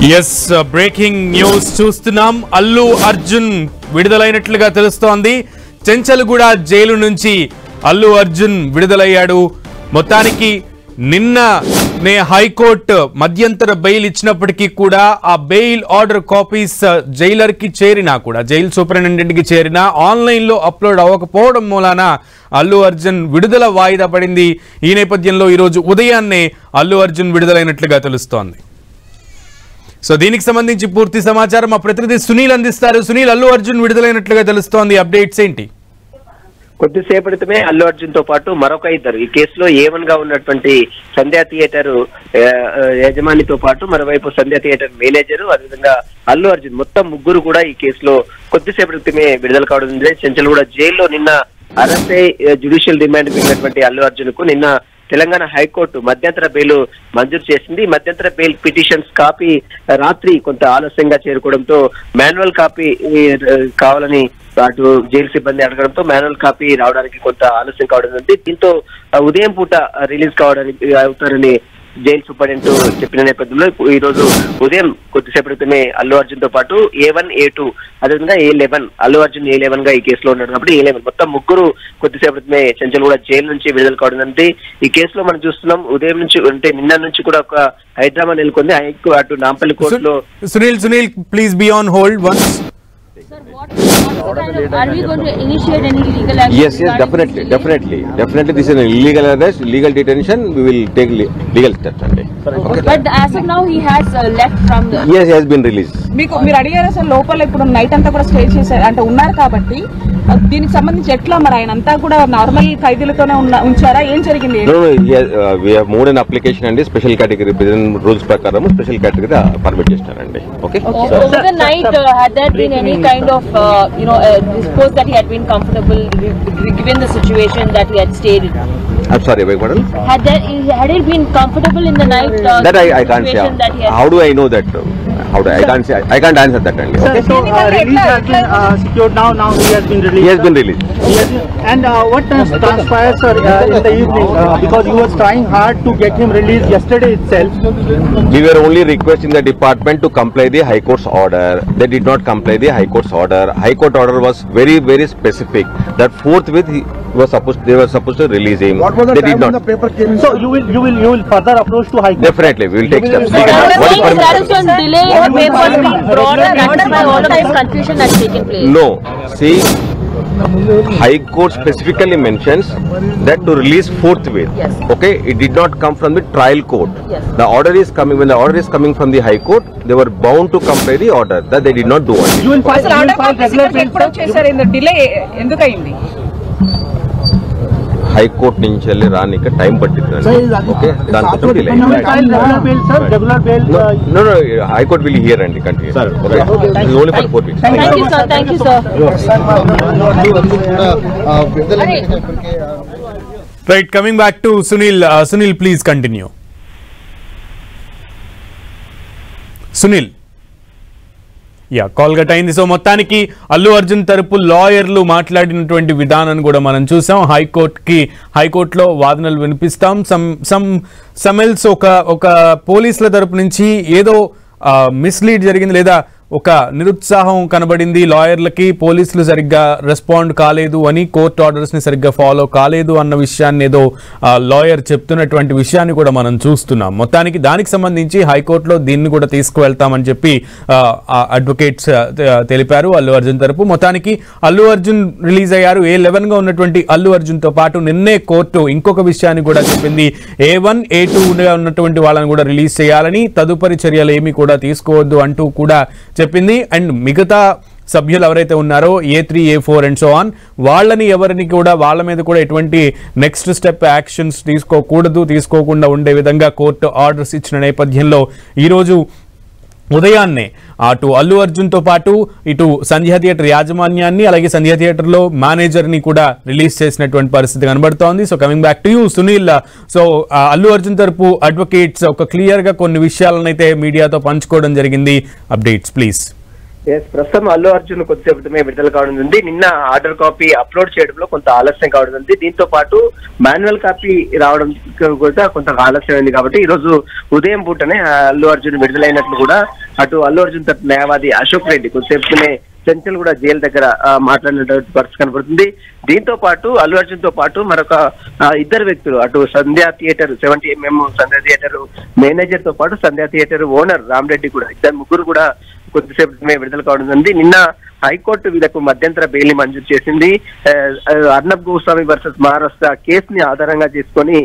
Yes breaking news చూస్తున్నాం. అల్లు అర్జున్ విడుదలైనట్లుగా తెలుస్తోంది. Chanchalguda jail నుంచి అల్లు అర్జున్ విడుదలయ్యాడు. మొత్తానికి నిన్ననే హైకోర్టు మధ్యంతర బెయిల్ ఇచ్చినప్పటికీ కూడా ఆ బెయిల్ ఆర్డర్ కాపీస్ జైలర్ కి చేరినా కూడా, జైలు సూపరింటెండెంట్ కి చేరినా ఆన్లైన్ లో అప్లోడ్ అవ్వకపోవడం మూలాన అల్లు అర్జున్ విడుదల వాయిదా పడింది. ఈ నేపథ్యంలో ఈరోజు ఉదయాన్నే అల్లు అర్జున్ విడుదలైనట్లుగా తెలుస్తోంది. సో దీనికి సంబంధించి పూర్తి సమాచారం మా ప్రతినిధి సునీల్ అందిస్తారు. సునీల్, అల్లు అర్జున్ విడుదలైనట్లుగా తెలుస్తోంది, అప్డేట్స్ ఏంటి? కొద్దిసేపటి క్రితమే అల్లు అర్జున్ తో పాటు మరొక ఇద్దరు ఈ కేసులో A1 గా ఉన్నటువంటి సంధ్యా థియేటర్ యజమానితో పాటు మరోవైపు సంధ్యా థియేటర్ మేనేజర్, అదేవిధంగా అల్లు అర్జున్, మొత్తం ముగ్గురు కూడా ఈ కేసులో కొద్దిసేపటి క్రితమే విడుదల కావడం. చెంచల్గూడ జైల్లో నిన్న అరెస్ట్ అయి జ్యుడిషియల్ రిమాండ్ వెళ్ళినటువంటి అల్లు అర్జున్ కు నిన్న తెలంగాణ హైకోర్టు మధ్యంతర బెయిల్ మంజూరు చేసింది. మధ్యంతర బెయిల్ పిటిషన్స్ కాపీ రాత్రి కొంత ఆలస్యంగా చేరుకోవడంతో మాన్యువల్ కాపీ కావాలని అటు జైలు సిబ్బంది అడగడంతో మాన్యువల్ కాపీ రావడానికి కొంత ఆలస్యం కావడం ఉంది. దీంతో ఉదయం పూట రిలీజ్ కావడానికి అవుతారని జైలు సూపరింటెండెంట్ చెప్పిన నేపథ్యంలో ఈ రోజు ఉదయం కొద్దిసేపటి క్రితమే అల్లు అర్జున్ తో పాటు A1, A2 అదేవిధంగా A11, అల్లు అర్జున్ A11 గా ఈ కేసులో ఉన్నాడు కాబట్టి A11 మొత్తం ముగ్గురు కొద్దిసేపటి క్రితమే చెంచల్గూడ జైలు నుంచి విడుదల కావడం. అంటే ఈ కేసులో మనం చూస్తున్నాం ఉదయం నుంచి, అంటే నిన్న నుంచి కూడా ఒక హైడ్రామా నెలకొంది. అటు నాంపల్లి కోర్టులో. Sunil please be on hold once. Sir, are we going to initiate any legal action? Yes, definitely. This is an illegal arrest, illegal detention. We will take legal steps. Okay. But as of now, he has left from the. Yes, he has been released. మీరు అడిగారు sir, లోపల ఇప్పుడు night అంతా కూడా stay చేశారు అంటే ఉన్నారు కాబట్టి దీనికి సంబంధించి ఎట్లా మరి ఆయన అంతా కూడా నార్మల్ ఖైదీలతోనే ఉంచారా, ఏం జరిగింది? We have moved an application and special category rules ప్రకారం స్పెషల్ కేటగిరీ పర్మిట్ చేస్తారండి. Okay. Over the night, had there been any kind of suppose that he had been comfortable given the situation that he had stayed in? I'm sorry, beg pardon? Had he been comfortable in the night? That I can't say. How do I know that? I can't answer that. Okay. So release has been secured now. Now he has been released. He has been released. And what transpires, sir, in the evening? Because you was trying hard to get him released yesterday itself. We were only requesting the department to comply the High Court's order. They did not comply the High Court's order. High Court order was very, very specific. That forthwith they were supposed to release him. What was the time when the paper came in? So you will further approach to High Court. Definitely, we will take steps. There is some delay in the papers being brought, and that is why all of this confusion has taken place. No, see, High Court specifically mentions that to release forthwith. Yes. Okay, it did not come from the trial court. Yes. The order is coming. When the order is coming from the High Court, they were bound to comply the order. That they did not do it. You will file regular bail. Delay ఎందుకు అయింది? High court నుంచి వెళ్ళి రానికి time పట్టింది. Okay, దానికోసం delay. No, high court will hear అండి continue. Only for 4 weeks. Thank you, sir. Right, coming back to Sunil, please continue. Sunil. Call cut అయింది. So మొత్తానికి అల్లు అర్జున్ తరపు లాయర్లు మాట్లాడినటువంటి విధానాన్ని కూడా మనం చూసాం. హైకోర్టులో వాదనలు వినిపిస్తాం. సమ్ ఎల్స్ ఒక పోలీసుల తరపు నుంచి ఏదో మిస్లీడ్ జరిగింది లేదా ఒక నిరుత్సాహం కనబడింది లాయర్లకి, పోలీసులు సరిగ్గా రెస్పాండ్ కాలేదు అని, కోర్ట్ ఆర్డర్స్ ని సరిగ్గా ఫాలో కాలేదు అన్న విషయాన్ని ఏదో లాయర్ చెప్తున్నటువంటి విషయాన్ని కూడా మనం చూస్తున్నాం. మొత్తానికి దానికి సంబంధించి హైకోర్టులో దీన్ని కూడా తీసుకువెళ్తామని చెప్పి అడ్వకేట్స్ తెలిపారు అల్లు అర్జున్ తరపు. మొత్తానికి అల్లు అర్జున్ రిలీజ్ అయ్యారు. A11 గా ఉన్నటువంటి అల్లు అర్జున్ తో పాటు నిన్నే కోర్టు ఇంకొక విషయాన్ని కూడా చెప్పింది. A1, A2 గా ఉన్నటువంటి వాళ్ళని కూడా రిలీజ్ చేయాలని, తదుపరి చర్యలు ఏమీ కూడా తీసుకోవద్దు అంటూ కూడా చెప్పింది. అండ్ మిగతా సభ్యులు ఎవరైతే ఉన్నారో A3, A4 and so on, వాళ్ళని ఎవరిని కూడా వాళ్ళ మీద కూడా ఎటువంటి నెక్స్ట్ స్టెప్ యాక్షన్స్ తీసుకోకుండా ఉండే విధంగా కోర్టు ఆర్డర్స్ ఇచ్చిన నేపథ్యంలో ఈరోజు ఉదయాన్నే అటు అల్లు అర్జున్ తో పాటు ఇటు సంధ్యా థియేటర్ యాజమాన్యాన్ని, అలాగే సంధ్యా థియేటర్ లో మేనేజర్ ని కూడా రిలీజ్ చేసినటువంటి పరిస్థితి కనబడుతోంది. So coming back to you Sunil, so Allu Arjun తరపు అడ్వకేట్స్ ఒక క్లియర్ గా కొన్ని విషయాలను అయితే మీడియాతో పంచుకోవడం జరిగింది. Updates please. ప్రస్తుతం అల్లు అర్జున్ కొద్దిసేపటిమే విడుదల కావడం. నిన్న ఆర్డర్ కాపీ అప్లోడ్ చేయడంలో కొంత ఆలస్యం కావడం. దీంతో పాటు మాన్యువల్ కాపీ రావడం కూడా కొంత ఆలస్యమైంది. కాబట్టి ఈ రోజు ఉదయం పూటనే అల్లు అర్జున్ విడుదలైనట్లు కూడా అటు అల్లు అర్జున్ తరఫు న్యాయవాది అశోక్ రెడ్డి కొద్దిసేపటినే చెంచల్ కూడా జైలు దగ్గర మాట్లాడినటువంటి పరిస్థితి కనబడుతుంది. దీంతో పాటు అల్లు అర్జున్ తో పాటు మరొక ఇద్దరు వ్యక్తులు అటు సంధ్యా థియేటర్ 70mm సంధ్యా థియేటర్ మేనేజర్ తో పాటు సంధ్యా థియేటర్ ఓనర్ రామరెడ్డి కూడా ఇద్దరు ముగ్గురు కూడా కొద్దిసేపటిమే విడుదల కావడం. నిన్న హైకోర్టు వీళ్ళకు మధ్యంతర బెయిల్ మంజూరు చేసింది. అర్నబ్ గోస్వామి వర్సెస్ మహారాష్ట్ర కేసుని ఆధారంగా చేసుకొని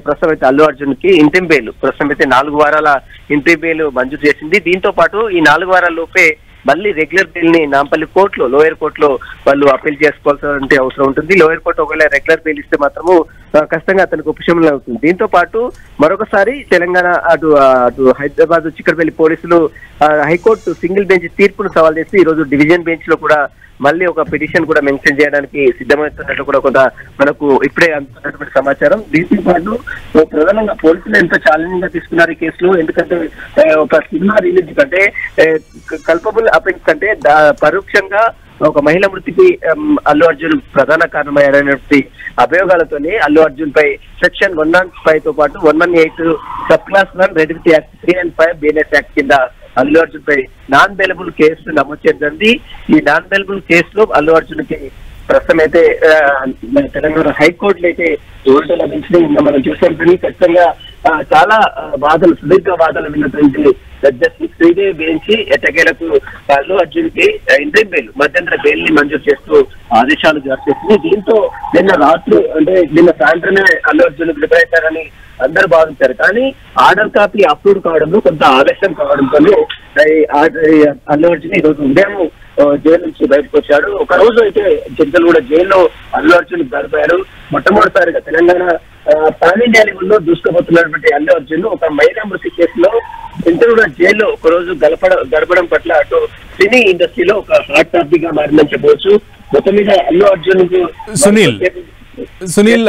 ప్రస్తుతం అయితే అల్లు అర్జున్ కి ఇంటిం బెయిల్ ప్రస్తుతం అయితే 4 వారాల ఇంటిం బెయిల్ మంజూరు చేసింది. దీంతో పాటు ఈ 4 వారాల లోపే మళ్ళీ రెగ్యులర్ బెయిల్ ని నాంపల్లి కోర్టులో లోయర్ కోర్టులో వాళ్ళు అప్పీల్ చేసుకోవాల్సిన అవసరం ఉంటుంది. లోయర్ కోర్టు ఒకవేళ రెగ్యులర్ బెయిల్ ఇస్తే మాత్రము ఖచ్చితంగా అతనికి ఉపశమనం అవుతుంది. దీంతో పాటు మరొకసారి తెలంగాణ అటు హైదరాబాద్ చిక్కడపల్లి పోలీసులు హైకోర్టు సింగిల్ బెంచ్ తీర్పును సవాల్ చేసి ఈ రోజు డివిజన్ బెంచ్ లో కూడా మళ్ళీ ఒక పిటిషన్ కూడా మెన్షన్ చేయడానికి సిద్ధమవుతున్నట్టు కూడా కొంత మనకు ఇప్పుడే అందుతున్నటువంటి సమాచారం. దీంతో పాటు ప్రధానంగా పోలీసులు ఎంతో ఛాలెంజింగ్ గా తీసుకున్నారు ఈ కేసులో. ఎందుకంటే ఒక సినిమా రిలీజ్ కంటే కల్పబుల్ అఫెన్స్ కంటే పరోక్షంగా ఒక మహిళ మృతికి అల్లు అర్జున్ ప్రధాన కారణమయ్యారనేటువంటి అభియోగాలతోనే అల్లు అర్జున్ పై సెక్షన్ 105 తో పాటు 118 sub class 1 red act 3 and 5 BNS act కింద అల్లు అర్జున్ పై నాన్ బెయిలబుల్ కేసు నమోదు చేయడం. ఈ నాన్ బెయిలబుల్ కేసులో అల్లు అర్జున్ కి ప్రస్తుతం అయితే తెలంగాణ హైకోర్టులో అయితే ఓటు లభించినాయి. మనం చూసాం. ఖచ్చితంగా చాలా వాదనలు సుదీర్ఘ వాదనలు విన్నటువంటి జస్టిస్ శ్రీదేవి బెంచ్ ఎట్టకేలకు అల్లు అర్జున్ కి ఇంట్రీమ్ బెయిల్ మధ్యంతర బెయిల్ ని మంజూరు చేస్తూ ఆదేశాలు జారీ చేస్తుంది. దీంతో నిన్న రాత్రి అంటే నిన్న సాయంత్రమే అల్లు అర్జున్ విడుదలవుతారని అందరూ భావించారు. కానీ ఆర్డర్ కాపీ అప్లోడ్ కావడంలో కొంత ఆలస్యం కావడంతో అల్లు అర్జున్ ఈ రోజు ఉదయం జైలు నుంచి బయటకు వచ్చాడు. ఒక రోజు అయితే జడ్జలు కూడా జైల్లో అల్లు అర్జున్ గడిపారు. మొట్టమొదటిసారిగా తెలంగాణ పాన్ ఇండియా లెవెల్లో దూసుకుపోతున్నటువంటి అల్లు అర్జున్ ఒక మహిళా మృతి కేసులో ఇంటర్ కూడా జైల్లో ఒక రోజు గడపడం పట్ల అటు సినీ ఇండస్ట్రీలో ఒక హాట్ టాపిక్ గా మారిందని చెప్పవచ్చు. మొత్తం మీద అల్లు అర్జున్ సునీల్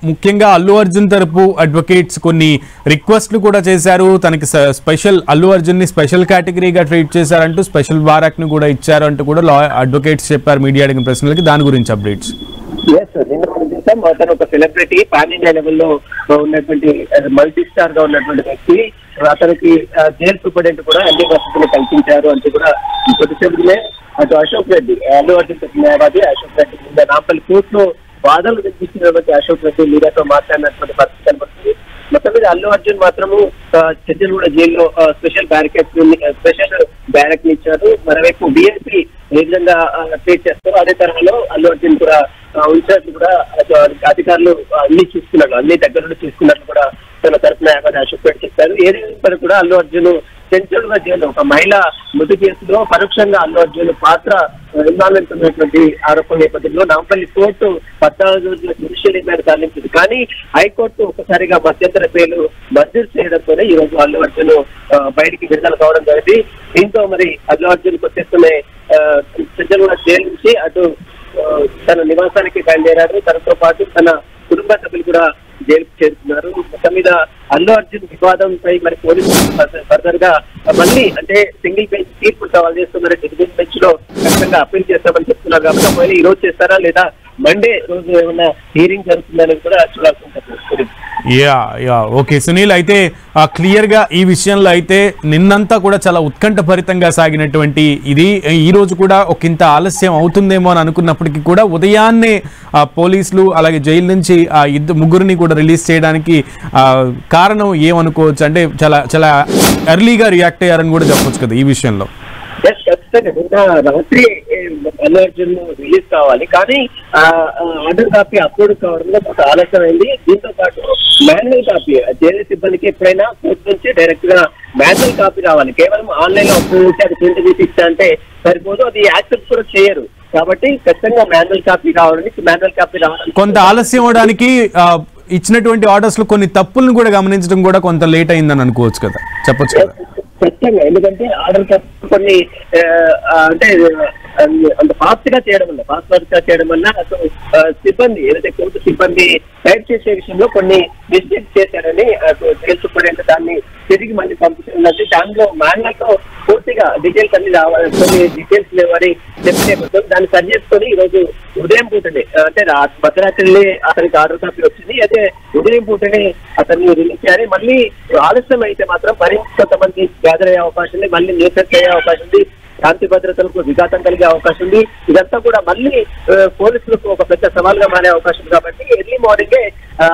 ముఖ్యంగా అల్లు అర్జున్ తరపు అడ్వకేట్స్ కొన్ని రిక్వెస్ట్లు కూడా చేశారు. తనకి స్పెషల్ అల్లు అర్జున్ ని స్పెషల్ కేటగిరీగా ట్రీట్ చేశారంటూ స్పెషల్ వారాక్ ని కూడా ఇచ్చారు అంటూ కూడా లా అడ్వకేట్స్ చెప్పారు మీడియా అడిగిన ప్రశ్నలకి. దాని గురించి అప్డేట్స్. అతను ఒక సెలబ్రిటీ పాన్ ఇండియా లెవెల్లో ఉన్నటువంటి మల్టీ స్టార్ గా ఉన్నటువంటి వ్యక్తి. అతనికి జైలు సూపరింటెండెంట్ కూడా అన్ని వసతులు కల్పించారు అంటూ కూడా కొద్దిసేపునే అటు అశోక్ రెడ్డి అల్లు అర్జున్ న్యాయవాది అశోక్ రెడ్డి నాంపల్లి కోర్టులో వాదనలు వినిపిస్తున్నటువంటి అశోక్ రెడ్డి మీడియాతో మాట్లాడినటువంటి పరిస్థితి కనబడుతుంది. మొత్తం మీద అల్లు అర్జున్ మాత్రము చెంచల్గూడ జైల్లో స్పెషల్ బ్యారక్ ఇచ్చారు. మరోవైపు బిఎన్పీ ఏ విధంగా ట్రీట్ చేస్తారో అదే తరహాలో అల్లు అర్జున్ కూడా ఉంచినట్లు కూడా అధికారులు అన్ని దగ్గర నుండి తీసుకున్నట్లు కూడా తన తరఫున అశోక్ రెడ్డి చెప్పారు. ఏదైనా కూడా అల్లు అర్జున్ చెంచల్గూడ జైల్లో ఒక మహిళ మృతి కేసులో పరోక్షంగా అల్లు అర్జున్ పాత్ర ఇన్వాల్వ్మెంట్ ఉన్నటువంటి ఆరోపణ నేపథ్యంలో నాంపల్లి కోర్టు 14 రోజుల జ్యుడిషియల్ రిమాండ్ తరలించింది. కానీ హైకోర్టు ఒకసారిగా మధ్యంతర బెయిల్ మంజూరు చేయడంతోనే ఈ రోజు అల్లు అర్జున్ బయటికి విడుదల కావడం జరిగింది. దీంతో మరి అల్లు అర్జున్ వచ్చేస్తున్న చెంచల్గూడ జైలు నుంచి అటు తన నివాసానికి బయలుదేరారు. తనతో పాటు తన కుటుంబ సభ్యులు కూడా జైలుకు చేరుతున్నారు. మొత్తం మీద అల్లు అర్జున్ వివాదంపై మరి పోలీసులు ఫర్దర్ గా మళ్ళీ అంటే సింగిల్ బెంచ్ తీర్పు సవాల్ చేస్తున్నారు. డివిజన్ బెంచ్ లో ఖచ్చితంగా అప్పీల్ చేస్తామని చెప్తున్నారు. కాబట్టి ఒకవేళ ఈ రోజు చేస్తారా లేదా మండే రోజు ఏమైనా హియరింగ్ జరుగుతుందని కూడా చూడాల్సి ఉంటుంది. ఓకే సునీల్, అయితే క్లియర్ గా ఈ విషయంలో అయితే నిన్నంతా కూడా చాలా ఉత్కంఠభరితంగా సాగినటువంటి ఇది ఈ రోజు కూడా ఒకంత ఆలస్యం అవుతుందేమో అని అనుకున్నప్పటికీ కూడా ఉదయాన్నే పోలీసులు అలాగే జైలు నుంచి ముగ్గురిని కూడా రిలీజ్ చేయడానికి కారణం ఏమనుకోవచ్చు? అంటే చాలా చాలా ఎర్లీగా రియాక్ట్ అయ్యారని కూడా చెప్పొచ్చు కదా ఈ విషయంలో. ఖచ్చితంగా రాత్రి అల్లు అర్జున్ రిలీజ్ కావాలి, కానీ ఆర్డర్ కాపీ అప్లోడ్ కావడంలో కొంత ఆలస్యమైంది. దీంతో పాటు మాన్యువల్ కాపీ జైలు సిబ్బందికి ఎప్పుడైనా కోర్టు నుంచి డైరెక్ట్ గా మాన్యువల్ కాపీ రావాలి. కేవలం ఆన్లైన్ లో అప్లోడ్ అది ప్రింట్ తీసి ఇస్తా అంటే సరిపోదు, అది యాక్సెప్ట్ కూడా చేయరు. కాబట్టి ఖచ్చితంగా మాన్యువల్ కాపీ రావడానికి కొంత ఆలస్యం అవడానికి ఇచ్చినటువంటి ఆర్డర్స్ లో కొన్ని తప్పులను కూడా గమనించడం కూడా కొంత లేట్ అయిందని అనుకోవచ్చు కదా, చెప్పొచ్చు కదా. ఖచ్చితంగా, ఎందుకంటే ఆర్డర్ కొన్ని అంటే అంత ఫాస్ట్ గా చేయడం వల్ల అసలు సిబ్బంది ఏదైతే కోర్టు సిబ్బంది టైప్ చేసే విషయంలో కొన్ని మిస్టేక్స్ చేశారని తెలుసుకునేంత దాన్ని తిరిగి మళ్ళీ పంపించినట్టు దానిలో మాన్యువల్ తో పూర్తిగా డీటెయిల్స్ అన్ని రావాలి, కొన్ని డీటెయిల్స్ లేవని చెప్పిన దాన్ని సరి చేసుకొని ఈ రోజు ఉదయం పూటనే అంటే భద్రాచలి అతనికి ఆర్డర్ కాపీ వచ్చింది. అయితే ఉదయం పూటనే అతన్ని రిలీజ్ చేయాలి. మళ్ళీ ఆలస్యం అయితే మాత్రం మరింత కొంతమంది గ్యాదర్ అయ్యే అవకాశం ఉంది, మళ్ళీ న్యూసెన్స్ అయ్యే అవకాశం ఉంది, శాంతి భద్రతలకు విఘాతం కలిగే అవకాశం ఉంది. ఇదంతా కూడా మళ్ళీ పోలీసులకు ఒక పెద్ద సవాల్గా మారే అవకాశం ఉంది. కాబట్టి ఎర్లీ మార్నింగే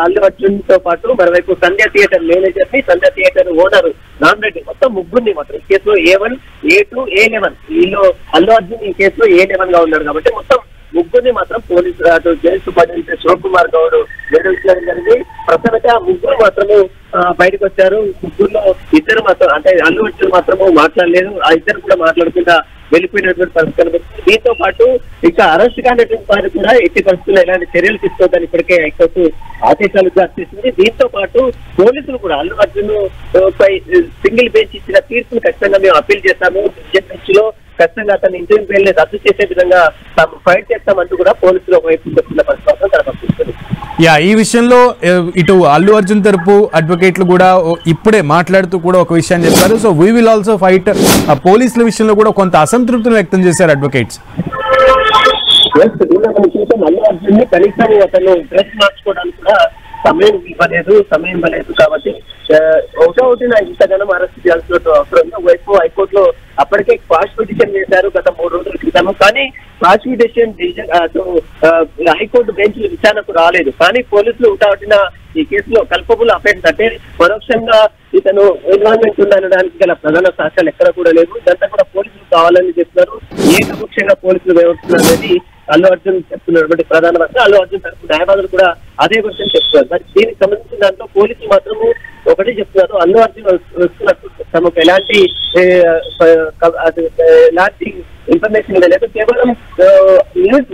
అల్లు అర్జున్ తో పాటు మరోవైపు సంధ్య థియేటర్ మేనేజర్ ని, సంధ్య థియేటర్ ఓనర్ నామినేట్ మొత్తం ముగ్గురిని మాత్రం ఈ కేసులో A1, A2, A11 వీళ్ళు అల్లు అర్జున్ ఈ కేసులో A11 గా ఉన్నారు. కాబట్టి మొత్తం ముగ్గురిని మాత్రం పోలీసులు అటు జైలు సూపరింటెండెంట్ శివకుమార్ గౌడ్ నిర్వహించడం జరిగింది. ప్రస్తుతం ఆ ముగ్గురు మాత్రము బయటకు వచ్చారు. ముగ్గురులో ఇద్దరు మాత్రం అంటే అల్లు అర్జున్ మాత్రము మాట్లాడలేదు, ఆ ఇద్దరు కూడా మాట్లాడకుండా వెళ్ళిపోయినటువంటి పరిస్థితి. దీంతో పాటు ఇంకా అరెస్ట్ కానటువంటి వారు కూడా ఎట్టి పరిస్థితుల్లో ఎలాంటి చర్యలు తీసుకోవద్దని ఇప్పటికే హైకోర్టు ఆదేశాలు జారీ చేసింది. దీంతో పాటు పోలీసులు కూడా అల్లు అర్జున్ పై సింగిల్ బెంచ్ ఇచ్చిన తీర్పును ఖచ్చితంగా మేము అప్పీల్ చేస్తాము, బెంచ్ లో ఖచ్చితంగా అతన్ని ఇంటర్వ్యూ బెయిల్ని రద్దు చేసే విధంగా తాము ఫైట్ చేస్తామంటూ కూడా పోలీసులు ఒకవైపు చెప్తున్న పరిస్థితి కనబడుతుంది. ఈ విషయంలో ఇటు అల్లు అర్జున్ తరపు అడ్వకేట్లు కూడా ఇప్పుడే మాట్లాడుతూ కూడా ఒక విషయాన్ని చెప్పారు. So we will also fight. పోలీసుల విషయంలో కూడా కొంత అసంతృప్తిని వ్యక్తం చేశారు అడ్వకేట్స్. అల్లు అర్జున్ ని కనీసం అతను డ్రెస్ మార్చుకోవడానికి కూడా సమయం ఇవ్వలేదు కాబట్టి ఒకటి ఇంతగానో అరెస్ట్ చేయాల్సిన అవసరం ఉంది. ఒకవైపు హైకోర్టులో అప్పటికే క్వాష్ పిటిషన్ వేశారు గత 3 రోజుల క్రితం, కానీ క్వాష్ పిటిషన్ హైకోర్టు బెంచ్ విచారణకు రాలేదు. కానీ పోలీసులు ఉటావటిన ఈ కేసులో కల్పబుల్ అఫెన్స్ అంటే పరోక్షంగా ఇతను ఎన్విరాన్మెంట్ ఉందనడానికి గల ప్రధాన సాక్ష్యాలు ఎక్కడ కూడా లేవు. ఇదంతా కూడా పోలీసులు కావాలని చెప్తున్నారు. ఏకపక్షంగా పోలీసులు వ్యవహరిస్తున్నారు అనేది అల్లు అర్జున్ చెప్తున్నటువంటి ప్రధాన వర్గ. అల్లు అర్జున్ తరపు న్యాయవాదులు కూడా అదే విషయం చెప్తున్నారు. మరి దీనికి సంబంధించిన దాంట్లో పోలీసులు మాత్రము ఒకటి చెప్తున్నారు, అల్లు అర్జున్ వస్తున్నట్టు తమకు ఎలాంటి ఇన్ఫర్మేషన్ లేదు, కేవలం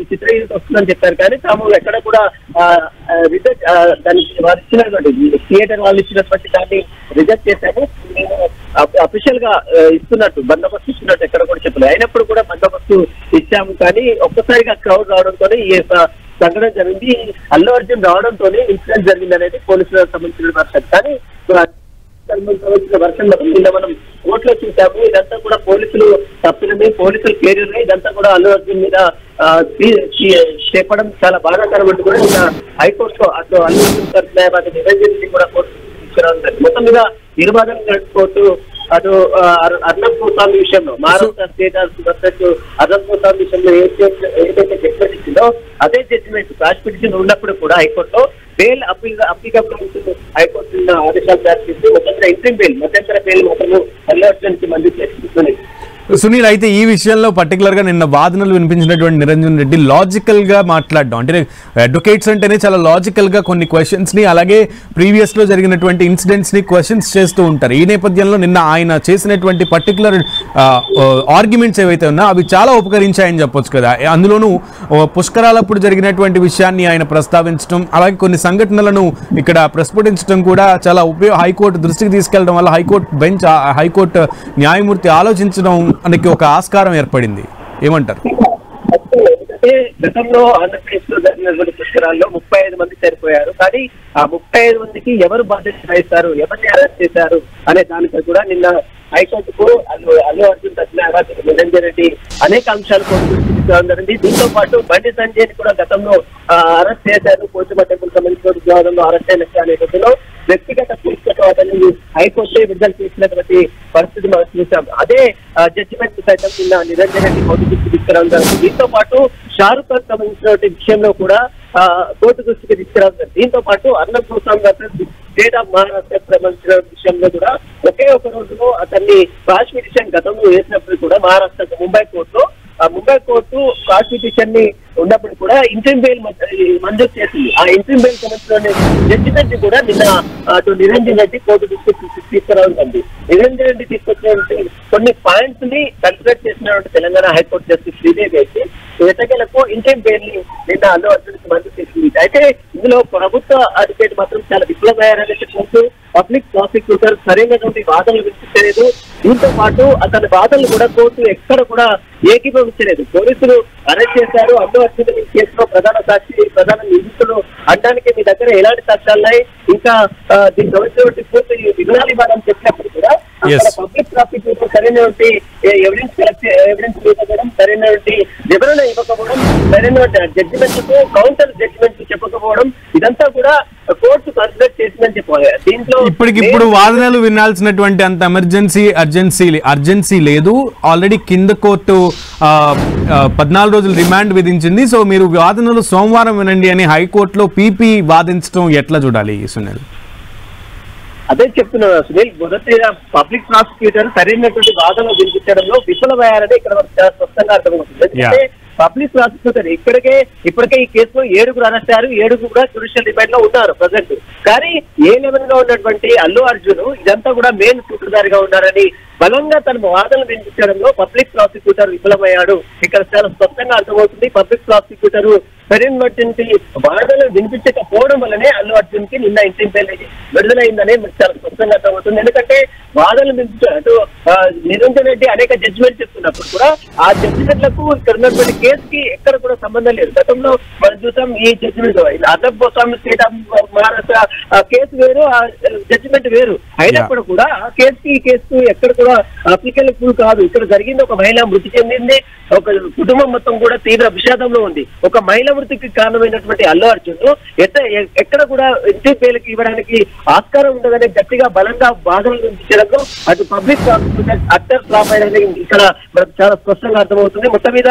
చిత్ర వస్తుందని చెప్పారు. కానీ తాము ఎక్కడ కూడా రిజెక్ట్ దానికి వారు ఇచ్చినటువంటి థియేటర్ వాళ్ళు ఇచ్చినటువంటి దాన్ని రిజెక్ట్ చేశాము, మేము అఫీషియల్ గా ఇస్తున్నట్టు బందోబస్తు ఇస్తున్నట్టు ఎక్కడ కూడా చెప్పలేదు. అయినప్పుడు కూడా బందోబస్తు ఇచ్చాము, కానీ ఒక్కసారిగా క్రౌడ్ రావడంతో ఈ సంఘటన జరిగింది. అల్లు అర్జున్ రావడంతో ఇన్సిడెంట్ జరిగింది అనేది పోలీసులకు సంబంధించిన వర్షం. కానీ సంబంధించిన వర్షం నిన్న మనం కోర్టులో చూసాము. ఇదంతా కూడా పోలీసులు తప్పినమే, పోలీసులు కేరియర్ ఇదంతా కూడా అల్లు అర్జున్ మీద చెప్పడం చాలా బాధాకరం అంటూ కూడా నిన్న హైకోర్టులో అటు అల్లు అర్జున్ తరఫున న్యాయవాది నిరంజన్ కూడా కోర్టు తీసుకురావడం జరిగింది. మొత్తం మీద నిర్వాదం కోర్టు అటు అర్నబ్ గోస్వామి విషయంలో మహారాష్ట్ర స్టేట్ అర్నబ్ గోస్వామి విషయంలో ఏదైతే జడ్జిమెంట్ ఇచ్చిందో అదే జడ్జిమెంట్ క్వాష్ పిటిషన్ ఉన్నప్పుడు కూడా హైకోర్టులో బెయిల్ అప్లికబుల్ హైకోర్టు ఆదేశాలు జారీ చేసి మొత్తంగా ఇంట్రీమ్ బెయిల్ మధ్యంతర బెయిల్ మాత్రము అల్లు అర్జున్ కి మంజూరు చేస్తుంది. సునీల్, అయితే ఈ విషయంలో పర్టికులర్ గా నిన్న వాదనలు వినిపించినటువంటి నిరంజన్ రెడ్డి లాజికల్ గా మాట్లాడడం అంటే అడ్వకేట్స్ అంటేనే చాలా లాజికల్ గా కొన్ని క్వశ్చన్స్ ని అలాగే ప్రీవియస్ లో జరిగినటువంటి ఇన్సిడెంట్స్ ని క్వశ్చన్స్ చేస్తూ ఉంటారు. ఈ నేపథ్యంలో నిన్న ఆయన చేసినటువంటి పర్టికులర్ ఆర్గ్యుమెంట్స్ ఏవైతే ఉన్నా అవి చాలా ఉపకరించాయని చెప్పొచ్చు కదా. అందులోనూ పుష్కరాలప్పుడు జరిగినటువంటి విషయాన్ని ఆయన ప్రస్తావించడం అలాగే కొన్ని సంఘటనలను ఇక్కడ ప్రస్ఫుటించడం కూడా చాలా హైకోర్టు దృష్టికి తీసుకెళ్లడం వల్ల హైకోర్టు న్యాయమూర్తి ఆలోచించడం మనకి ఒక ఆస్కారం ఏర్పడింది. ఏమంటారు? ఎందుకంటే గతంలో ఆంధ్రప్రదేశ్ లో జరిగినటువంటి పుష్కరాల్లో 35 మంది చనిపోయారు. కానీ ఆ 35 మందికి ఎవరు బాధ్యత వహిస్తారు, ఎవరిని అరెస్ట్ చేశారు అనే దానిపై కూడా నిన్న హైకోర్టుకు అల్లు అర్జున్ తరఫున నిరంజన్ రెడ్డి అనేక అంశాలు తీసుకురావడం జరిగింది. దీంతో పాటు బండి సంజయ్ కూడా గతంలో అరెస్ట్ చేశారు. పోస్టుమార్టంకు సంబంధించిన వివాదంలో అరెస్ట్ అయిన నేపథ్యంలో వ్యక్తిగత పుస్తకాలను హైకోర్టు విడుదల చేసినటువంటి పరిస్థితి మనం చూసాం. అదే జడ్జిమెంట్ సైతం నిన్న నిరంజన్ రెడ్డి కోర్టు దృష్టికి తీసుకురావడం జరిగింది. దీంతో పాటు షారుఖ్ ఖాన్ సంబంధించిన విషయంలో కూడా కోర్టు దృష్టికి తీసుకురావడం జరిగింది. దీంతో పాటు అర్నబ్ గోస్వామి స్టేట్ ఆఫ్ మహారాష్ట్ర సంబంధించిన విషయంలో కూడా ఒకే ఒక రోజులో అతన్ని క్వాష్ పిటిషన్ గతంలో వేసినప్పుడు కూడా Maharashtra Mumbai court quash petition ని ఉన్నప్పుడు కూడా ఇంట్రీమ్ బెయిల్ మంజూరు చేసింది. ఆ ఇంట్రీమ్ బెయిల్ సంబంధించిన జడ్జిమెంట్ కూడా నిన్న అటు నిరంజన్ రెడ్డి కోర్టు దృష్టికి తీసుకురావడం. నిరంజన్ రెడ్డి తీసుకొచ్చినటువంటి కొన్ని పాయింట్స్ ని కన్సిడర్ చేసినటువంటి తెలంగాణ హైకోర్టు జస్టిస్ శ్రీదేవి అయితే ఎటకేలకు ఇంట్రీమ్ బెయిల్ ని నిన్న అల్లు అర్జున్ కి మంజూరు చేసింది. అయితే ఇందులో ప్రభుత్వ అడ్వకేట్ మాత్రం చాలా విఫలమయ్యారని చెప్పవచ్చు. పబ్లిక్ ప్రాసిక్యూటర్ సరైనటువంటి వాదనలు వినిపించలేదు. దీంతో పాటు అతని వాదనలు కూడా కోర్టు ఎక్కడ కూడా ఏకీభవించలేదు. పోలీసులు అరెస్ట్ చేశారు. అల్లు అర్జున్ కేసులో ప్రధాన సాక్షి, ప్రధాన నిందితులు అనడానికి మీ దగ్గర ఎలాంటి సాక్ష్యాలున్నాయి, ఇంకా దీనికి సంబంధించినటువంటి పూర్తి వివరాలు ఇవ్వాలని చెప్పినప్పుడు కూడా పబ్లిక్ ప్రాసిక్యూటర్ సరైనటువంటి ఎవిడెన్స్ ఇవ్వకపోవడం, సరైనటువంటి వివరణ ఇవ్వకపోవడం, సరైనటువంటి జడ్జిమెంట్ కు కౌంటర్ జడ్జిమెంట్ చెప్పకపోవడం, ఇదంతా కూడా కోర్టు కన్సిడర్ చేసిందని చెప్పాలి. దీంట్లో ఇప్పటికిప్పుడు వాదనలు వినాల్సినటువంటి అంత అర్జెన్సీ లేదు. ఆల్రెడీ కింద కోర్టు 14 రోజులు రిమాండ్ విధించింది. సో మీరు వాదనలు సోమవారం వినండి అని హైకోర్టులో పీపీ వాదించడం ఎట్లా చూడాలి సునీల్? అదే చెప్తున్నా సునీల్, మొదటిగా పబ్లిక్ ప్రాసిక్యూటర్ సరైనటువంటి వాదనలు వినిపించడంలో విఫలమయ్యారని ఇక్కడ స్పష్టంగా అర్థమవుతుంది. ఎందుకంటే పబ్లిక్ ప్రాసిక్యూటర్ ఇప్పటికే ఈ కేసులో 7 అరెస్ట్ అయ్యారు. 7 కూడా జ్యుడిషియల్ రిమాండ్ లో ఉన్నారు ప్రజెంట్. కానీ A11 గా ఉన్నటువంటి అల్లు అర్జున్ ఇదంతా కూడా మెయిన్ సూత్రధారిగా ఉన్నారని బలంగా తన వాదనలు వినిపించడంలో పబ్లిక్ ప్రాసిక్యూటర్ విఫలమయ్యాడు. ఇక్కడ చాలా స్పష్టంగా అర్థమవుతుంది. పబ్లిక్ ప్రాసిక్యూటర్ సరైనటువంటి వాదనలు వినిపించకపోవడం వల్లనే అల్లు అర్జున్ కి నిన్న ఇంటింగ్ బెయిల్ విడుదలైందనే చాలా స్పష్టంగా అర్థమవుతుంది. ఎందుకంటే వాదనలు వినిపించారు. నిరంజన్ రెడ్డి అనేక జడ్జిమెంట్ చెప్తున్నప్పుడు కూడా ఆ జడ్జిమెంట్లకు ఇక్కడ ఉన్నటువంటి కేసుకి ఎక్కడ కూడా సంబంధం లేదు. గతంలో మనం చూసాం ఈ judgement Arnab Goswami state of Maharashtra case వేరు, ఆ జడ్జిమెంట్ వేరు అయినప్పుడు కూడా ఆ కేసుకి ఈ కేసుకు ఎక్కడ కూడా అప్లికబుల్ కాదు. ఇక్కడ జరిగింది ఒక మహిళ మృతి చెందింది, ఒక కుటుంబం మొత్తం కూడా తీవ్ర విషాదంలో ఉంది. ఒక మహిళ మృతికి కారణమైనటువంటి అల్లు అర్జున్ ఎక్కడ కూడా ఇంటి బెయిల్కి ఇవ్వడానికి ఆస్కారం ఉండదని గట్టిగా బలంగా వాదనలు వినిపించడంలో అటు పబ్లిక్ ప్రాసిక్యూటర్ అట్టర్ ఫ్లాప్ అయ్యారని ఇక్కడ మనకు చాలా స్పష్టంగా అర్థమవుతుంది. మొత్తం మీద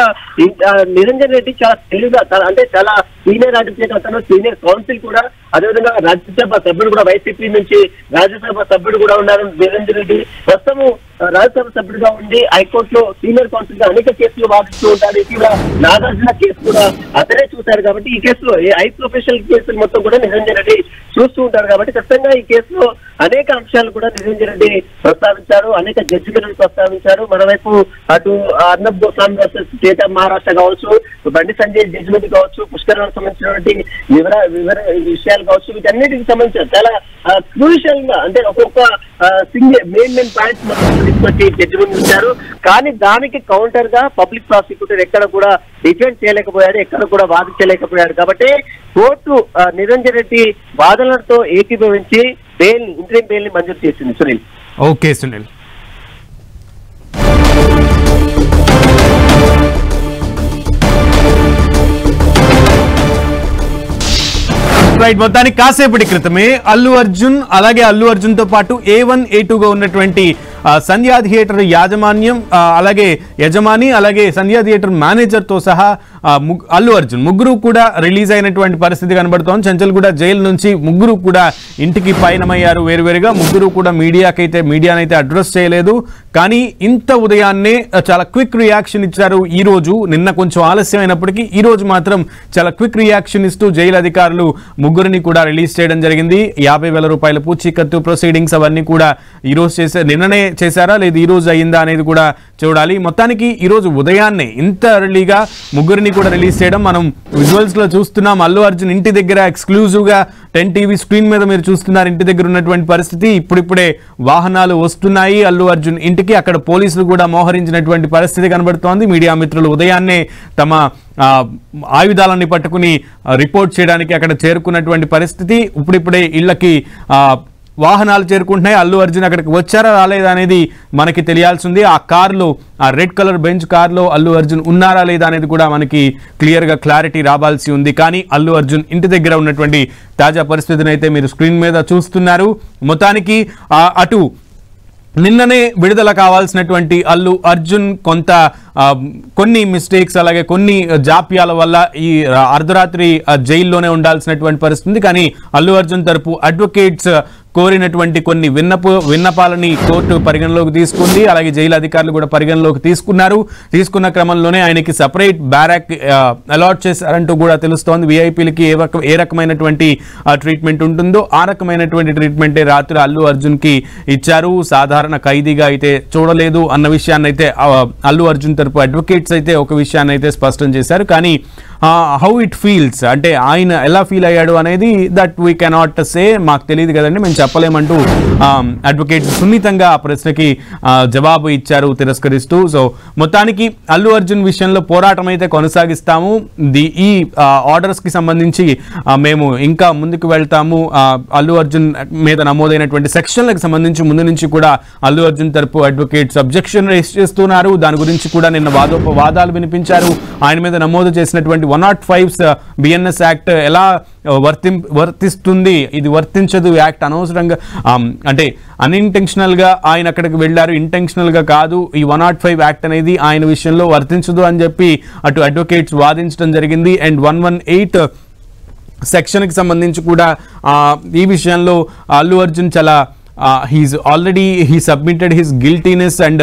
నిరంజన్ రెడ్డి చాలా తెలివిగా, అంటే చాలా సీనియర్ అడ్వకేట్, అతను సీనియర్ కౌన్సిల్ కూడా, అదేవిధంగా రాజ్యసభ సభ్యుడు కూడా, వైసీపీ నుంచి రాజ్యసభ సభ్యుడు కూడా ఉన్నారు నిరంజన్ రెడ్డి. ప్రస్తుతం రాజ్యసభ సభ్యుడిగా ఉండి హైకోర్టులో సీనియర్ కౌన్సిల్ గా అనేక కేసులు వాదిస్తూ ఉంటారు. ఇటీవల నాగార్జున కేసు కూడా అతనే చూశారు. కాబట్టి ఈ కేసులో హై ప్రొఫెషనల్ కేసులు మొత్తం కూడా నిరంజన్ రెడ్డి చూస్తూ ఉంటారు. కాబట్టి ఖచ్చితంగా ఈ కేసులో అనేక అంశాలు కూడా నిరంజన్ రెడ్డి ప్రస్తావించారు, అనేక జడ్జిమెంట్లు ప్రస్తావించారు. మరోవైపు అటు Arnab Goswami versus state of Maharashtra కావచ్చు, బండి సంజయ్ జడ్జిమెంట్ కావచ్చు, పుష్కరాలకు సంబంధించినటువంటి విషయాలు కావచ్చు, వీటన్నిటికి సంబంధించిన చాలా క్రూషియల్ గా, అంటే ఒక్కొక్క మెయిన్ పాయింట్స్ మొత్తం తీసుకొచ్చి జడ్జిమెంట్ ఇచ్చారు. కానీ దానికి కౌంటర్ గా పబ్లిక్ ప్రాసిక్యూటర్ ఎక్కడ కూడా డిఫెండ్ చేయలేకపోయాడు, ఎక్కడ కూడా వాదించలేకపోయాడు. కాబట్టి కోర్టు నిరంజన్ రెడ్డి వాదనలతో ఏకీభవించి ఇంటరిమ్ బెయిల్ ని మంజూరు చేసింది. సునీల్. ఓకే సునీల్. రైట్, మొత్తానికి కాసేపటి క్రితమే అల్లు అర్జున్ అలాగే అల్లు అర్జున్ తో పాటు A1, A2గా ఉన్నటువంటి సంధ్యా థియేటర్ యాజమాన్యం, అలాగే యజమాని, అలాగే సంధ్యా థియేటర్ మేనేజర్ తో సహా అల్లు అర్జున్ ముగ్గురు కూడా రిలీజ్ అయినటువంటి పరిస్థితి కనబడుతోంది. చెంచల్గూడ జైలు నుంచి ముగ్గురు కూడా ఇంటికి పయనమయ్యారు వేరువేరుగా. ముగ్గురు కూడా మీడియానైతే అడ్రస్ చేయలేదు. కానీ ఇంత ఉదయాన్నే చాలా క్విక్ రియాక్షన్ ఇచ్చారు. ఈ రోజు, నిన్న కొంచెం ఆలస్యమైనప్పటికీ ఈ రోజు మాత్రం చాలా క్విక్ రియాక్షన్ ఇస్తూ జైలు అధికారులు ముగ్గురిని కూడా రిలీజ్ చేయడం జరిగింది. 50,000 రూపాయల పూచీకత్తు ప్రొసీడింగ్స్ అవన్నీ కూడా ఈ రోజు నిన్ననే చేశారా లేదు ఈ రోజు అయిందా అనేది కూడా చూడాలి. మొత్తానికి ఈ రోజు ఉదయాన్నే ఇంత ఎర్లీగా ముగ్గురిని కూడా రిలీజ్ చేయడం మనం విజువల్స్ లో చూస్తున్నాం. అల్లు అర్జున్ ఇంటి దగ్గర ఎక్స్క్లూజివ్ గా 10 టీవీ స్క్రీన్ మీద మీరు చూస్తున్నారు ఇంటి దగ్గర ఉన్నటువంటి పరిస్థితి. ఇప్పుడిప్పుడే వాహనాలు వస్తున్నాయి అల్లు అర్జున్ ఇంటికి. అక్కడ పోలీసులు కూడా మోహరించినటువంటి పరిస్థితి కనబడుతోంది. మీడియా మిత్రులు ఉదయాన్నే తమ ఆయుధాలని పట్టుకుని రిపోర్ట్ చేయడానికి అక్కడ చేరుకున్నటువంటి పరిస్థితి. ఇప్పుడిప్పుడే ఇళ్లకి వాహనాలు చేరుకుంటున్నాయి. అల్లు అర్జున్ అక్కడికి వచ్చారా రాలేదా అనేది మనకి తెలియాల్సింది. ఆ కార్లో, ఆ రెడ్ కలర్ బెంచ్ కార్లో అల్లు అర్జున్ ఉన్నారా లేదా అనేది కూడా మనకి క్లియర్గా క్లారిటీ రావాల్సి ఉంది. కానీ అల్లు అర్జున్ ఇంటి దగ్గర ఉన్నటువంటి తాజా పరిస్థితిని అయితే మీరు స్క్రీన్ మీద చూస్తున్నారు. మొత్తానికి అటు నిన్ననే విడుదల కావాల్సినటువంటి అల్లు అర్జున్ కొన్ని మిస్టేక్స్ అలాగే కొన్ని జాప్యాల వల్ల ఈ అర్ధరాత్రి జైల్లోనే ఉండాల్సినటువంటి పరిస్థితి. కానీ అల్లు అర్జున్ తరపు అడ్వకేట్స్ కోరినటువంటి కొన్ని విన్నపాలని కోర్టు పరిగణలోకి తీసుకుంది. అలాగే జైలు అధికారులు కూడా పరిగణలోకి తీసుకున్న క్రమంలోనే ఆయనకి సపరేట్ బ్యారాక్ అలాట్ చేశారంటూ కూడా తెలుస్తోంది. విఐపీలకి ఏ రకమైనటువంటి ట్రీట్మెంట్ ఉంటుందో ఆ రకమైనటువంటి ట్రీట్మెంటే రాత్రి అల్లు అర్జున్ కి ఇచ్చారు. సాధారణ ఖైదీగా అయితే చూడలేదు అన్న విషయాన్ని అయితే అల్లు అర్జున్ తరపు అడ్వకేట్స్ అయితే ఒక విషయాన్ని అయితే స్పష్టం చేశారు. కానీ హౌ ఇట్ ఫీల్స్, అంటే ఆయన ఎలా ఫీల్ అయ్యాడు అనేది దట్ వీ కెనాట్ సే, మాకు తెలియదు కదండి, మేము చెప్పలేమంటూ అడ్వకేట్ సున్నితంగా ఆ ప్రశ్నకి జవాబు ఇచ్చారు తిరస్కరిస్తూ. సో మొత్తానికి అల్లు అర్జున్ విషయంలో పోరాటం అయితే కొనసాగిస్తాము. ఈ ఆర్డర్స్ కి సంబంధించి మేము ఇంకా ముందుకు వెళ్తాము. అల్లు అర్జున్ మీద నమోదైనటువంటి సెక్షన్లకు సంబంధించి ముందు నుంచి కూడా అల్లు అర్జున్ తరపు అడ్వకేట్స్ అబ్జెక్షన్ రైజ్ చేస్తున్నారు. దాని గురించి కూడా నిన్న వాదాలు వినిపించారు. ఆయన మీద నమోదు చేసినటువంటి 105 బిఎన్ఎస్ యాక్ట్ ఎలా వర్తిస్తుంది, ఇది వర్తించదు యాక్ట్ అనవసరంగా, అంటే అన్ఇంటెన్షనల్ గా ఆయన అక్కడికి వెళ్ళారు, ఇంటెన్షనల్ గా కాదు, ఈ 105 యాక్ట్ అనేది ఆయన విషయంలో వర్తించదు అని చెప్పి అటు అడ్వకేట్స్ వాదించడం జరిగింది. అండ్ 118 సెక్షన్కి సంబంధించి కూడా ఈ విషయంలో అల్లు అర్జున్ చాలా he submitted his guiltiness and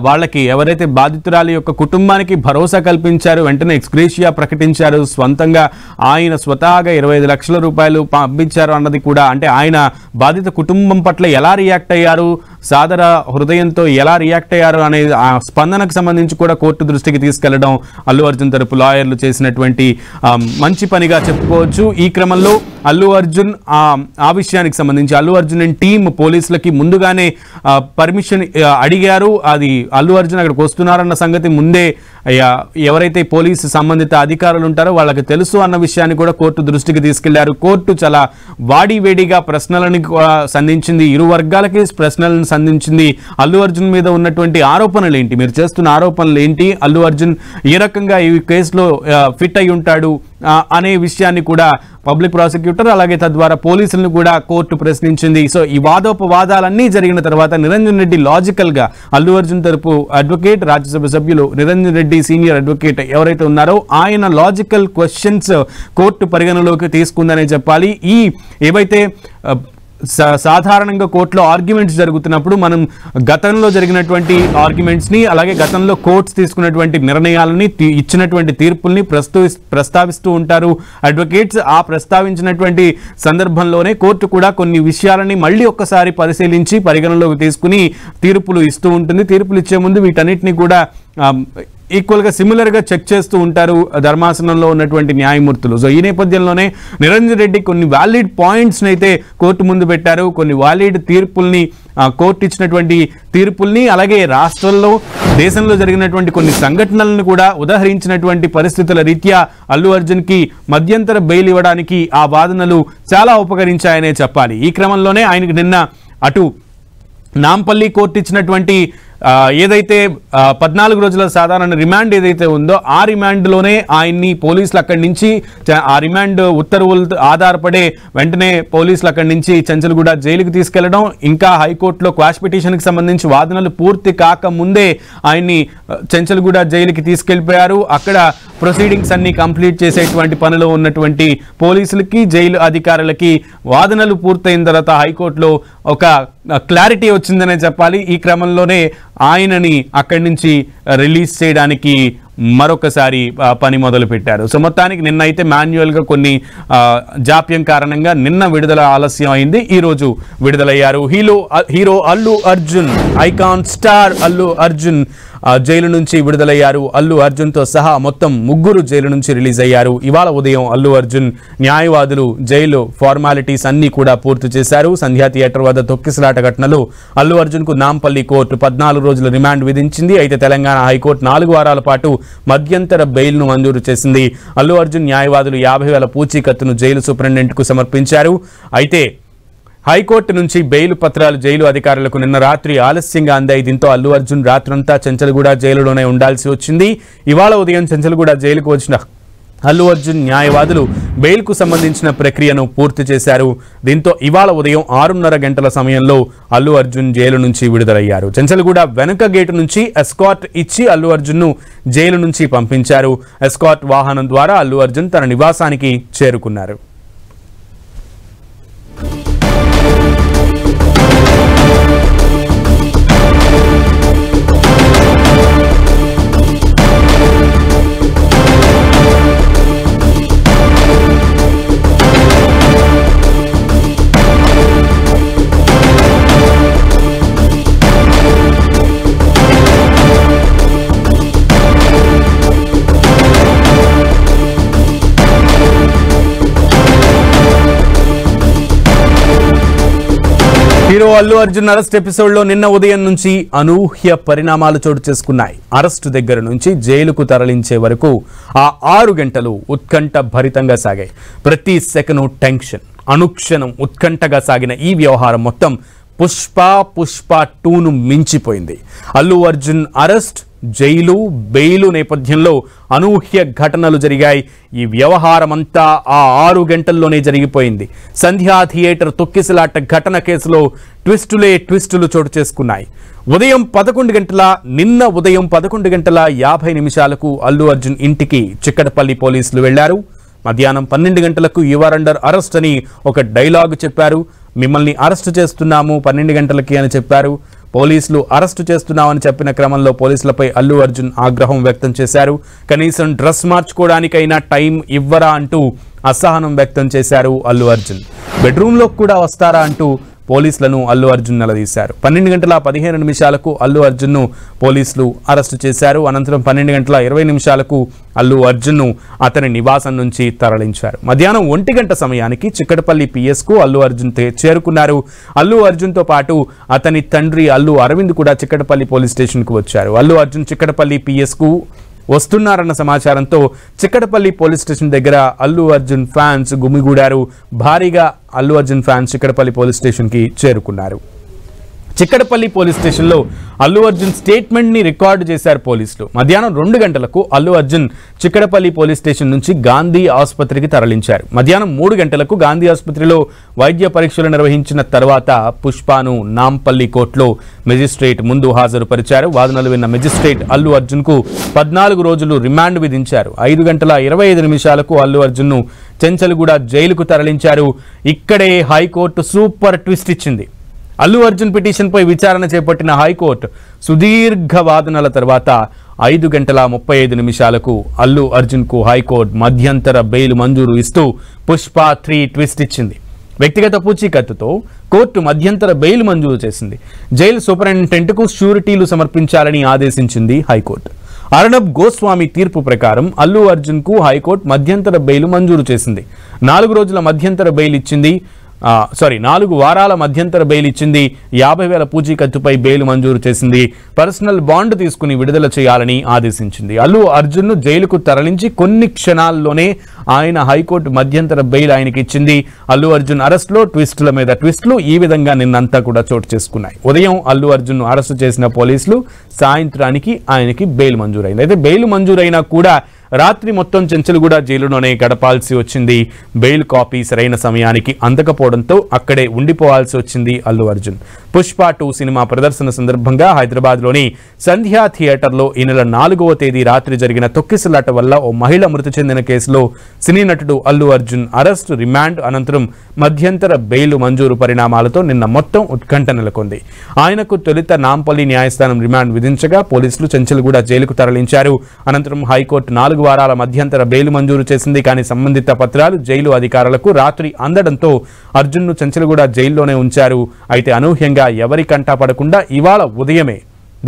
వాళ్ళకి ఎవరైతే బాధితురాలి యొక్క కుటుంబానికి భరోసా కల్పించారు, వెంటనే ఎక్స్గ్రేషియా ప్రకటించారు, స్వంతంగా ఆయన స్వతహాగా 25 లక్షల రూపాయలు పంపించారు అన్నది కూడా, అంటే ఆయన బాధిత కుటుంబం పట్ల ఎలా రియాక్ట్ అయ్యారు, సాదర హృదయంతో ఎలా రియాక్ట్ అయ్యారు అనే ఆ స్పందనకు సంబంధించి కూడా కోర్టు దృష్టికి తీసుకెళ్లడం అల్లు అర్జున్ తరపు లాయర్లు చేసినటువంటి మంచి పనిగా చెప్పుకోవచ్చు. ఈ క్రమంలో అల్లు అర్జున్ ఆ విషయానికి సంబంధించి అల్లు అర్జున్ అండ్ టీమ్ పోలీసులకి ముందుగానే పర్మిషన్ అడిగారు. అది అల్లు అర్జున్ అక్కడికి వస్తున్నారన్న సంగతి ముందే ఎవరైతే పోలీసు సంబంధిత అధికారులు ఉంటారో వాళ్ళకి తెలుసు అన్న విషయాన్ని కూడా కోర్టు దృష్టికి తీసుకెళ్లారు. కోర్టు చాలా వాడివేడిగా ప్రశ్నలను సంధించింది, ఇరు వర్గాలకి ప్రశ్నలను సంధించింది. అల్లు అర్జున్ మీద ఉన్నటువంటి ఆరోపణలు ఏంటి, మీరు చేస్తున్న ఆరోపణలు ఏంటి, అల్లు అర్జున్ ఏ రకంగా ఈ కేసులో ఫిట్ అయి ఉంటాడు అనే విషయాన్ని కూడా పబ్లిక్ ప్రాసిక్యూటర్ అలాగే తద్వారా పోలీసులను కూడా కోర్టు ప్రశ్నించింది. సో ఈ వాదోపవాదాలన్నీ జరిగిన తర్వాత నిరంజన్ రెడ్డి లాజికల్ గా అల్లు అర్జున్ తరపు అడ్వకేట్, రాజ్యసభ సభ్యులు నిరంజన్ రెడ్డి సీనియర్ అడ్వకేట్ ఎవరైతే ఉన్నారో ఆయన లాజికల్ క్వశ్చన్స్ కోర్టు పరిగణలోకి తీసుకుందనే చెప్పాలి. ఈ ఏవైతే సాధారణంగా కోర్టులో ఆర్గ్యుమెంట్స్ జరుగుతున్నప్పుడు మనం గతంలో జరిగినటువంటి ఆర్గ్యుమెంట్స్ ని అలాగే గతంలో కోర్ట్స్ తీసుకున్నటువంటి నిర్ణయాలని ఇచ్చినటువంటి తీర్పుల్ని ప్రస్తావిస్తూ ఉంటారు అడ్వకేట్స్. ఆ ప్రస్తావించినటువంటి సందర్భంలోనే కోర్టు కూడా కొన్ని విషయాలని మళ్ళీ ఒక్కసారి పరిశీలించి పరిగణలోకి తీసుకుని తీర్పులు ఇస్తూ ఉంటుంది. తీర్పులు ఇచ్చే ముందు వీటన్నిటిని కూడా ఈక్వల్ గా సిమిలర్ గా చెక్ చేస్తూ ఉంటారు ధర్మాసనంలో ఉన్నటువంటి న్యాయమూర్తులు. సో ఈ నేపథ్యంలోనే నిరంజన్ రెడ్డి కొన్ని వ్యాలిడ్ పాయింట్స్ అయితే కోర్టు ముందు పెట్టారు, కొన్ని వ్యాలిడ్ తీర్పుల్ని కోర్టు ఇచ్చినటువంటి తీర్పుల్ని అలాగే రాష్ట్రంలో దేశంలో జరిగినటువంటి కొన్ని సంఘటనలను కూడా ఉదహరించినటువంటి పరిస్థితుల రీత్యా అల్లు అర్జున్ కి మధ్యంతర బెయిల్ ఇవ్వడానికి ఆ వాదనలు చాలా ఉపకరించాయనే చెప్పాలి. ఈ క్రమంలోనే ఆయనకు నిన్న అటు నాంపల్లి కోర్టు ఇచ్చినటువంటి ఏదైతే 14 రోజుల సాధారణ రిమాండ్ ఏదైతే ఉందో ఆ రిమాండ్లోనే ఆయన్ని పోలీసులు అక్కడి నుంచి ఆ రిమాండ్ ఉత్తర్వులతో ఆధారపడే వెంటనే పోలీసులు అక్కడి నుంచి చెంచల్గూడ జైలుకి తీసుకెళ్లడం, ఇంకా హైకోర్టులో క్వాష్ పిటిషన్కి సంబంధించి వాదనలు పూర్తి కాకముందే ఆయన్ని చెంచల్గూడ జైలుకి తీసుకెళ్లిపోయారు. అక్కడ ప్రొసీడింగ్స్ అన్ని కంప్లీట్ చేసేటువంటి పనిలో ఉన్నటువంటి పోలీసులకి జైలు అధికారులకి వాదనలు పూర్తయిన తర్వాత హైకోర్టులో ఒక క్లారిటీ వచ్చిందనే చెప్పాలి. ఈ క్రమంలోనే ఆయనని అక్కడి నుంచి రిలీజ్ చేయడానికి మరొకసారి పని మొదలు పెట్టారు. సో మొత్తానికి నిన్న అయితే మాన్యువల్గా కొన్ని జాప్యం కారణంగా నిన్న విడుదల ఆలస్యం అయింది, ఈ రోజు విడుదలయ్యారు. Hero Allu Arjun, icon star Allu Arjun jail నుంచి విడుదలయ్యారు. అల్లు అర్జున్తో సహా మొత్తం 3 జైలు నుంచి రిలీజ్ అయ్యారు. ఇవాళ ఉదయం అల్లు అర్జున్ న్యాయవాదులు జైలు ఫార్మాలిటీస్ అన్ని కూడా పూర్తి చేశారు. సంధ్యా థియేటర్ వద్ద తొక్కిసలాట ఘటనలో అల్లు అర్జున్ కు నాంపల్లి కోర్టు 14 రోజుల రిమాండ్ విధించింది. అయితే తెలంగాణ హైకోర్టు 4 వారాల పాటు మధ్యంతర బెయిల్ ను మంజూరు చేసింది. అల్లు అర్జున్ న్యాయవాదులు 50,000 పూచీకత్తును జైలు సూపరింటెండెంట్ కు సమర్పించారు. అయితే హైకోర్టు నుంచి బెయిల్ పత్రాలు జైలు అధికారులకు నిన్న రాత్రి ఆలస్యంగా అందాయి. దీంతో అల్లు అర్జున్ రాత్రంతా చెంచల్గూడ జైలులోనే ఉండాల్సి వచ్చింది. ఇవాళ ఉదయం చెంచల్గూడ జైలుకు వచ్చిన అల్లు అర్జున్ న్యాయవాదులు బెయిల్కు సంబంధించిన ప్రక్రియను పూర్తి చేశారు. దీంతో ఇవాళ ఉదయం 6:30 గంటల సమయంలో అల్లు అర్జున్ జైలు నుంచి విడుదలయ్యారు. చెంచల్గూడ వెనుక గేటు నుంచి ఎస్కార్ట్ ఇచ్చి అల్లు అర్జున్ను జైలు నుంచి పంపించారు. ఎస్కార్ట్ వాహనం ద్వారా అల్లు అర్జున్ తన నివాసానికి చేరుకున్నారు. Hero Allu Arjun arrest episode లో నిన్న ఉదయం నుంచి అనూహ్య పరిణామాలు చోటు చేసుకున్నాయి. అరెస్టు దగ్గర నుంచి జైలుకు తరలించే వరకు ఆ 6 గంటలు ఉత్కంఠ భరితంగా సాగాయి. ప్రతి సెకను టెన్షన్, అనుక్షణం ఉత్కంఠగా సాగిన ఈ వ్యవహారం మొత్తం పుష్ప 2ను మించిపోయింది. Allu Arjun arrest, jail, bail నేపథ్యంలో అనూహ్య ఘటనలు జరిగాయి. ఈ వ్యవహారమంతా ఆ 6 గంటల్లోనే జరిగిపోయింది. సంధ్యా థియేటర్ తొక్కిసలాట ఘటన కేసులో ట్విస్టులు చోటు చేసుకున్నాయి. నిన్న ఉదయం 11:50 అల్లు అర్జున్ ఇంటికి చిక్కడపల్లి పోలీసులు వెళ్లారు. మధ్యాహ్నం 12 గంటలకు యు ఆర్ అండర్ అరెస్ట్ అని ఒక డైలాగ్ చెప్పారు. మిమ్మల్ని అరెస్టు చేస్తున్నాము 12 గంటలకి అని చెప్పారు. పోలీసులు అరెస్టు చేస్తున్నామని చెప్పిన క్రమంలో పోలీసులపై అల్లు అర్జున్ ఆగ్రహం వ్యక్తం చేశారు. కనీసం డ్రెస్ మార్చుకోవడానికైనా టైం ఇవ్వరా అంటూ అసహనం వ్యక్తం చేశారు అల్లు అర్జున్. బెడ్రూమ్లోకి కూడా వస్తారా అంటూ పోలీసులను అల్లు అర్జున్ నిలదీశారు. 12:15 అల్లు అర్జున్ను పోలీసులు అరెస్టు చేశారు. అనంతరం 12:20 అల్లు అర్జున్ను అతని నివాసం నుంచి తరలించారు. మధ్యాహ్నం 1 గంట సమయానికి చిక్కడపల్లి పిఎస్కు అల్లు అర్జున్ చేరుకున్నారు. అల్లు అర్జున్తో పాటు అతని తండ్రి అల్లు అరవింద్ కూడా చిక్కడపల్లి పోలీస్ స్టేషన్కు వచ్చారు. అల్లు అర్జున్ చిక్కడపల్లి పిఎస్కు వస్తున్నారన్న సమాచారంతో చిక్కడపల్లి పోలీస్ స్టేషన్ దగ్గర అల్లు అర్జున్ ఫ్యాన్స్ గుమిగూడారు. భారీగా అల్లు అర్జున్ ఫ్యాన్స్ చిక్కడపల్లి పోలీస్ స్టేషన్కి చేరుకున్నారు. చిక్కడపల్లి పోలీస్ స్టేషన్లో అల్లు అర్జున్ స్టేట్మెంట్ ని రికార్డు చేశారు పోలీసులు. మధ్యాహ్నం 2 గంటలకు అల్లు అర్జున్ చిక్కడపల్లి పోలీస్ స్టేషన్ నుంచి గాంధీ ఆసుపత్రికి తరలించారు. మధ్యాహ్నం 3 గంటలకు గాంధీ ఆసుపత్రిలో వైద్య పరీక్షలు నిర్వహించిన తర్వాత పుష్పను నాంపల్లి కోర్టులో మెజిస్ట్రేట్ ముందు హాజరుపరిచారు. వాదనలు విన్న మెజిస్ట్రేట్ అల్లు అర్జున్ కు 14 రోజులు రిమాండ్ విధించారు. 5:25 అల్లు అర్జున్ ను చెంచల్గూడ జైలుకు తరలించారు. ఇక్కడే హైకోర్టు సూపర్ ట్విస్ట్ ఇచ్చింది. అల్లు అర్జున్ పిటిషన్పై విచారణ చేపట్టిన హైకోర్టు సుదీర్ఘ వాదనల తర్వాత 5:35 అల్లు అర్జున్కు హైకోర్టు మధ్యంతర బెయిల్ మంజూరు ఇస్తూ పుష్ప 3 ట్విస్ట్ ఇచ్చింది. వ్యక్తిగత పూచీకత్తుతో కోర్టు మధ్యంతర బెయిల్ మంజూరు చేసింది. జైలు సూపరింటెండెంట్కు షూరిటీలు సమర్పించాలని ఆదేశించింది హైకోర్టు. అర్ణబ్ గోస్వామి తీర్పు ప్రకారం అల్లు అర్జున్కు హైకోర్టు మధ్యంతర బెయిల్ మంజూరు చేసింది. 4 రోజుల మధ్యంతర బెయిల్ ఇచ్చింది. 4 వారాల మధ్యంతర బెయిల్ ఇచ్చింది. 50,000 పూచీకత్తుపై బెయిల్ మంజూరు చేసింది. పర్సనల్ బాండ్ తీసుకుని విడుదల చేయాలని ఆదేశించింది. అల్లు అర్జున్ను జైలుకు తరలించి కొన్ని క్షణాల్లోనే ఆయన హైకోర్టు మధ్యంతర బెయిల్ ఆయనకి ఇచ్చింది. అల్లు అర్జున్ అరెస్టులో ట్విస్టుల మీద ట్విస్టులు ఈ విధంగా నిన్నంతా కూడా చోటు చేసుకున్నాయి. ఉదయం అల్లు అర్జున్ను అరెస్టు చేసిన పోలీసులు సాయంత్రానికి ఆయనకి బెయిల్ మంజూరైంది. అయితే బెయిల్ మంజూరైనా కూడా రాత్రి మొత్తం చెంచల్గూడ జైలులోనే గడపాల్సి వచ్చింది. బెయిల్ కాపీ సరైన సమయానికి అందకపోవడంతో అక్కడే ఉండిపోవాల్సి వచ్చింది అల్లు అర్జున్. పుష్ప 2 సినిమా ప్రదర్శన సందర్భంగా హైదరాబాద్లోని సంధ్యా థియేటర్లో ఈ నెల 4వ తేదీ రాత్రి జరిగిన తొక్కిసలాట వల్ల ఓ మహిళ మృతి చెందిన కేసులో సినీ నటుడు అల్లు అర్జున్ అరెస్ట్, రిమాండ్ అనంతరం మధ్యంతర బెయిల్ మంజూరు పరిణామాలతో నిన్న మొత్తం ఉత్కంఠ నెలకొంది. ఆయనకు తొలుత నాంపల్లి న్యాయస్థానం రిమాండ్ విధించగా పోలీసులు చెంచల్గూడ జైలుకు తరలించారు. అనంతరం హైకోర్టు 4 వారాల మధ్యంతర బెయిల్ మంజూరు చేసింది. కానీ సంబంధిత పత్రాలు జైలు అధికారులకు రాత్రి అందడంతో అర్జున్ను చెంచల్గూడ జైల్లోనే ఉంచారు. అయితే అనూహ్యంగా ఎవరి కంటా పడకుండా ఇవాళ ఉదయమే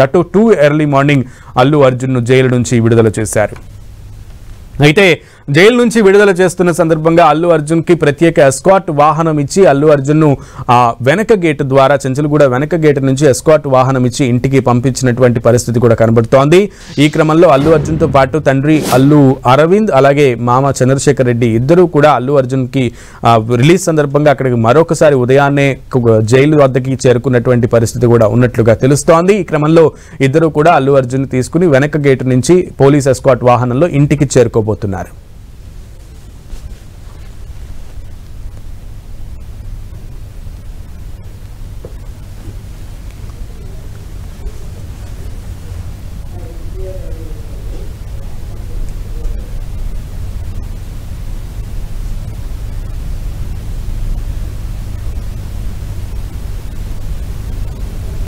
దట్టు 2 ఎర్లీ మార్నింగ్ అల్లు అర్జున్ను జైలు నుంచి విడుదల చేశారు. అయితే జైలు నుంచి విడుదల చేస్తున్న సందర్భంగా అల్లు అర్జున్కి ప్రత్యేక ఎస్కాట్ వాహనం ఇచ్చి అల్లు అర్జున్ను వెనక గేటు ద్వారా చెంచల్గూడ వెనక గేటు నుంచి ఎస్కాట్ వాహనం ఇచ్చి ఇంటికి పంపించినటువంటి పరిస్థితి కూడా కనబడుతోంది. ఈ క్రమంలో అల్లు అర్జున్తో పాటు తండ్రి అల్లు అరవింద్ అలాగే మామ చంద్రశేఖర్ రెడ్డి ఇద్దరూ కూడా అల్లు అర్జున్కి రిలీజ్ సందర్భంగా అక్కడికి మరొకసారి ఉదయాన్నే జైలు వద్దకి చేరుకున్నటువంటి పరిస్థితి కూడా ఉన్నట్లుగా తెలుస్తోంది. ఈ క్రమంలో ఇద్దరు కూడా అల్లు అర్జున్ తీసుకుని వెనక గేటు నుంచి పోలీస్ ఎస్కాట్ వాహనంలో ఇంటికి చేరుకోబోతున్నారు.